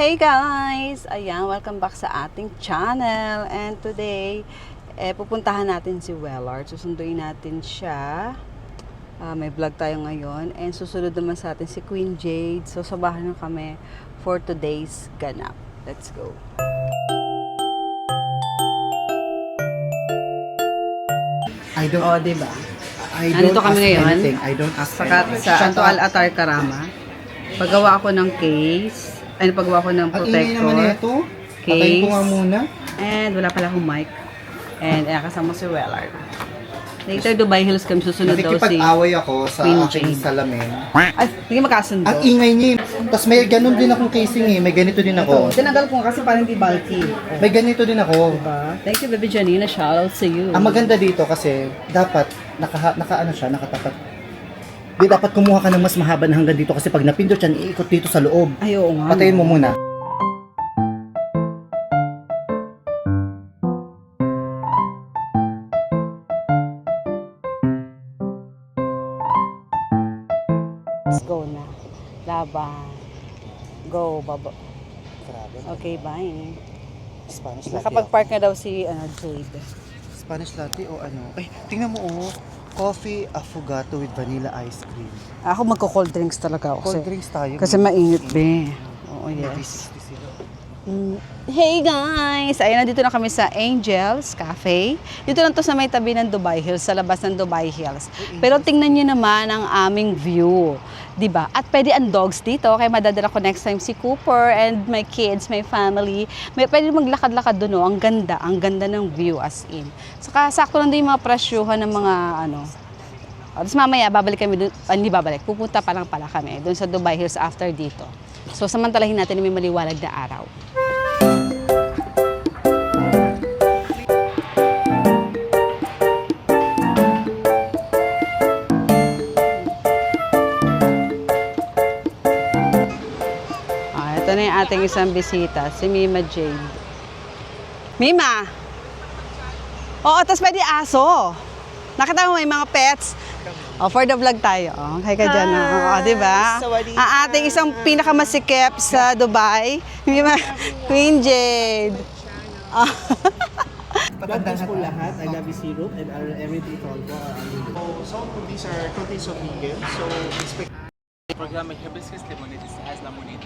Hey guys! Ayan, welcome back sa ating channel. And today, pupuntahan natin si Wellard. Susunduin natin siya. May vlog tayo ngayon. And susunod naman sa atin si Queen Jade. So, sabahan nyo kami for today's ganap. Let's go! Diba? Nandito kami ngayon. Sa Atoal Atar Karama. Paggawa ako ng case. Paggawa ko ng protector. Naman ito. Patayin ko nga muna. And wala pala akong mic. And kasama si Wellard. Later, Dubai Hills kami susunod daw si Nakikipag-away ako sa Queen aking Jade. salamin. Ay, hindi magkasundo. Ang ingay niya. Tapos may ganun din akong casing eh. May ganito din ako. Tinagal ko kasi parang hindi bulky. May ganito din ako. Thank you, Baby Janina. Shoutout sa you. Ang maganda dito kasi dapat nakatapat. Di dapat kumuha ka ng mas mahaba na hanggang dito kasi pag napindot yan, iikot dito sa loob. Ay, oo nga. Patayin mo muna. Let's go na. Laban. Go, baba. Grabe. Okay, bye. Spanish latte. Nakapag-park na daw si Jade. Spanish latte o ano? Ay, tingnan mo oh. Coffee affogato with vanilla ice cream. Ako magko-cold drinks talaga ako. Cold drinks tayo. Kasi mainit, be. Oo, May yes. 360 sila. Hey guys! Ayun, nandito na kami sa Angels Cafe. Dito lang to sa may tabi ng Dubai Hills, sa labas ng Dubai Hills. Pero tingnan nyo naman ang aming view. Diba? At pwede ang dogs dito, kaya madadala ko next time si Cooper and my kids, my family. Pwede maglakad-lakad doon, ang ganda ng view as in. Saka sakto lang din yung mga presyuhan ng mga Tapos mamaya, babalik kami doon, hindi babalik, pupunta pa lang pala kami doon sa Dubai Hills after dito. So, samantalahin natin na may maliwalag na araw. Ito na yung ating isang bisita, si Mima Jade. Mima! Oo, tapos pwede aso. Nakita mo may mga pets. For the vlog tayo. Hi ka dyan. Diba? Ang ating isang pinakamasikip sa Dubai, Mima, Queen Jade. Patandaan po lahat. I love you syrup and everything is all for Some of these are coated of vegan, so expect program hibiscus lemonade as lemonade.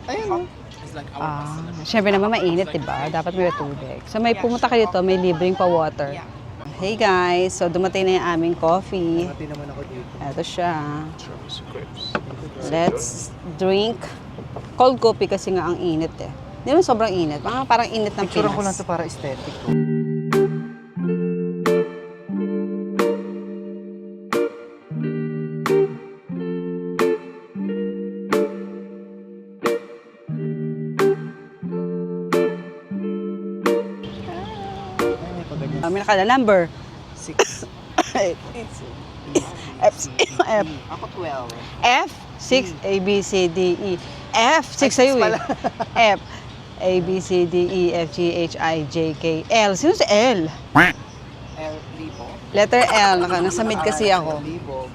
Ayun. It's like our Siyempre naman mainit, diba? Dapat may tubig. So may pumunta kayo dito, may libreng pa water. Hey guys, so dumating na yung aming coffee. Pati naman ako dito. Ito siya. grapes. Let's drink cold coffee kasi nga ang init eh. Hindi naman sobrang init. Parang init ng Picture ko lang Pinas. ito para aesthetic. May nakala number. 6. F. Ako 12. F. 6. A, B, C, D, E. F. 6 sa'yo eh. F. A, B, C, D, E, F, G, H, I, J, K, L. Sino si L? L. Libo. Letter L. Nasa mid kasi ako. Libo.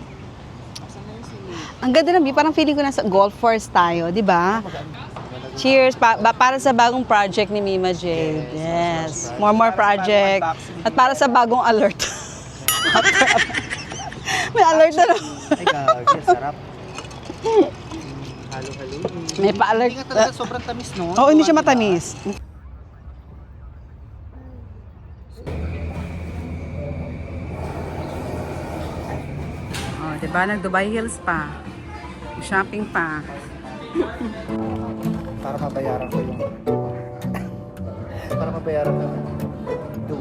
Ang ganda ng view. Parang feeling ko nasa golf course tayo. Di ba? Cheers! Para sa bagong project ni Mima Jade. Yes. More project. At para sa bagong alert. May alert na lang. Ay, gagi. Sarap. Halo-halo. May pa-alert. Hindi nga talaga sobrang tamis, no? Oo, hindi siya matamis. Oh, diba? Nag-Dubai Hills pa. Shopping pa. Para mabayaran ko yung... para mabayaran ko yung... Do.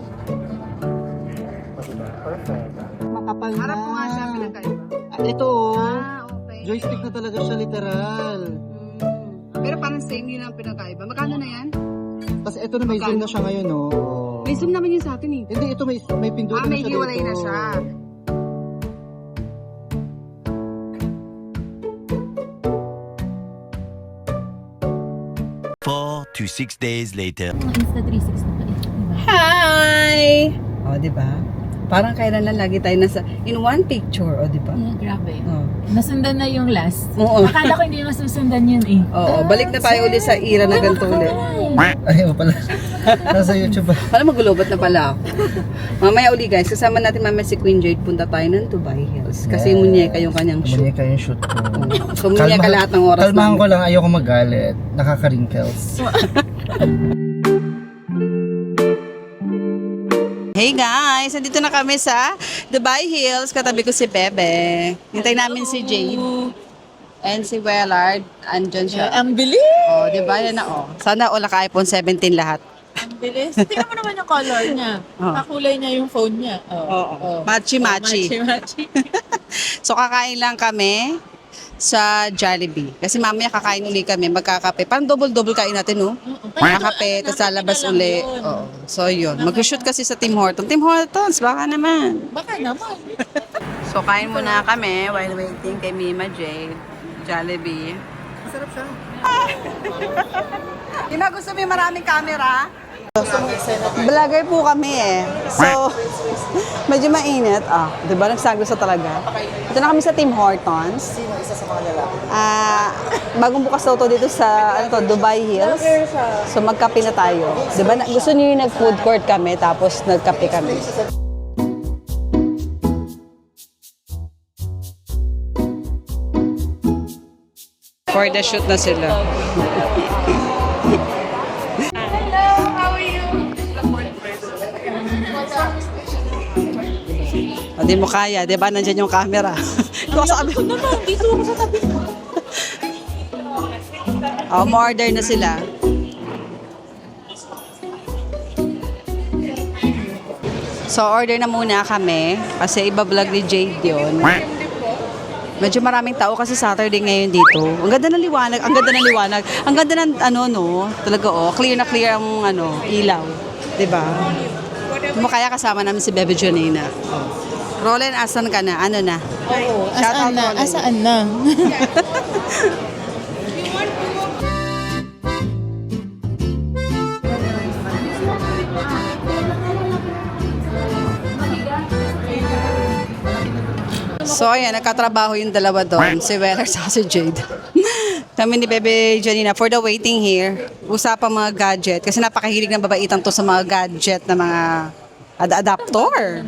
Perfect. Makapal na. Harap ko nga siya pinagkaiba. Ito, okay. joystick na talaga siya, literal. Pero parang same yun ang pinagkaiba. Magkano na yan? Tapos ito na may zoom na siya ngayon, no? May zoom naman yun sa atin eh. Hindi, ito may pindutan May na siya hiwalay dito. na siya. Four to 6 days later. Insta 360 pa rin. Hi! O, di ba? Parang kailan lang lagi tayo nasa, in one picture, o di ba? Grabe. Oh. Nasundan na yung last. Oo. Akala ko hindi masusundan yun eh. Oo, balik na tayo ulit sa era na ganito ulit. Ay, pala. Nasa YouTube ba? Alam, magulobot na pala ako. Mamaya uli guys, kasama natin mamaya si Queen Jade, punta tayo ng Dubai Hills. Kasi munyeka yung kanyang shoot. Munyeka yung shoot ko. So munyeka lahat ng oras. Kalmahan ko lang, ayoko magalit. Nakaka-wrinkles. Hey guys, nandito na kami sa Dubai Hills. Katabi ko si Bebe. Hintay namin si Jade. And si Wellard. Andyan siya. Ang bilis! Oh, di ba? Yan na, oh. Sana all naka-iPhone 17 lahat. Ang bilis. Tingnan mo naman yung color niya. Oh. Kakulay niya yung phone niya. Oo. Machi-machi. Machi-machi. So kakain lang kami sa Jollibee. Kasi mamaya kakain uli kami, magkakape. Parang double-double kain natin, no? Magkakape, tapos lalabas uli. Oo. So yun. Mag-shoot kasi sa Tim Hortons. Tim Hortons, baka naman. Baka naman. So kain muna kami while waiting kay Mima Jade. Jollibee. Masarap siya. Yung gusto mo yung maraming camera? Vlogger po kami eh. So, medyo mainit. Di ba? Nagsagos na talaga. Ito na kami sa Tim Hortons. Sino isa sa mga lalaki? Bagong bukas na ito dito sa Dubai Hills. So, magkape na tayo. Di ba? Gusto niyo yung nag-food court kami, tapos nagkape kami. For the shoot na sila. O, di mo kaya, di ba? Nandiyan yung camera. Ito sabi ko naman, dito ako sa tabi mo. O, order na sila. So, order na muna kami. Kasi iba-vlog ni Jade yun. Medyo maraming tao kasi Saturday ngayon dito. Ang ganda ng liwanag, ang ganda ng liwanag. Ang ganda ng talaga clear na clear ang ilaw. 'Di ba? Mo kaya kasama namin si Bebe Janina. Roland, asan ka na? Ano na? Oo. Shout out Asaan na? Roland. Asaan na? So, ayan, nagkatrabaho yung dalawa doon, si Weller at si Jade. Kami ni Bebe Janina for the waiting here. Usapang mga gadget, kasi napakahilig ng babaitan to sa mga gadget na mga adaptor.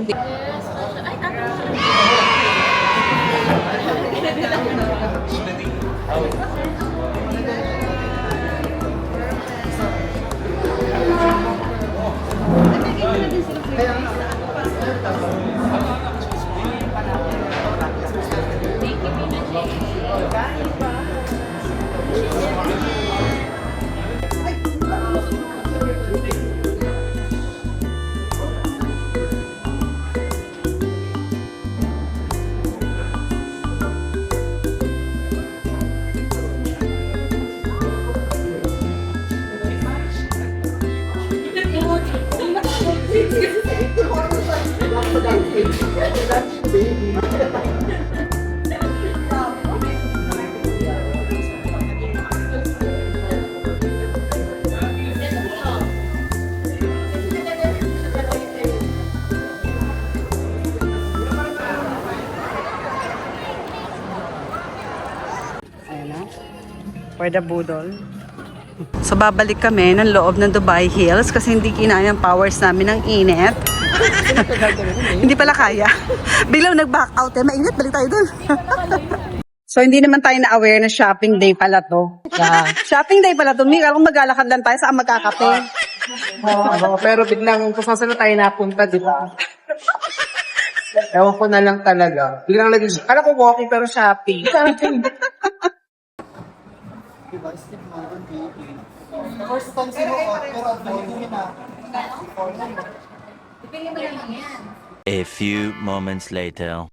Ayan na. For the budol. So babalik kami ng loob ng Dubai Hills kasi hindi kinaya ang powers namin ng init. Hindi pala kaya. Biglang nag-back out eh. Mainit, balik tayo dun. So hindi naman tayo na-aware na shopping day pala to. Shopping day pala to. Mika, kung maglalakad lang tayo, saan magkakape? Oo, pero biglang kung saan na tayo napunta, di ba? Ewan ko na lang talaga. Biglang naging, kala ko walking pero shopping. A few moments later.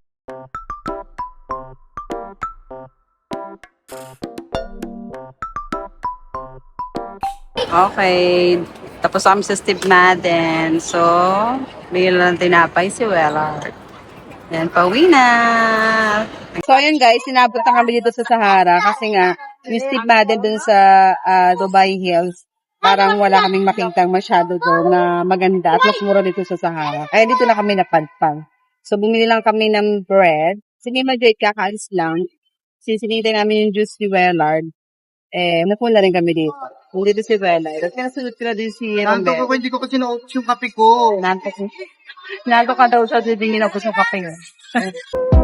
Okay. Tapos kami sa Steve Madden. So, bigyan lang tinapay si Wellard. Yan, pauwi na. So, ayun guys, sinabot na kami dito sa Sahara kasi nga, yung Steve Madden dun sa Dubai Hills, parang wala kaming makitang masyado doon na maganda at mas mura dito sa Sahara. Kaya dito na kami napadpad. So, bumili lang kami ng bread. Si Mima Joy, kakaalis lang. Sinintay namin yung juice ni Wellard. Napula rin kami dito. Dito si Wellard. At kinasunod ko na din si Romel. hindi ko kasi naubos yung kape ko. Nanto ka daw sa didingin ako sa kape.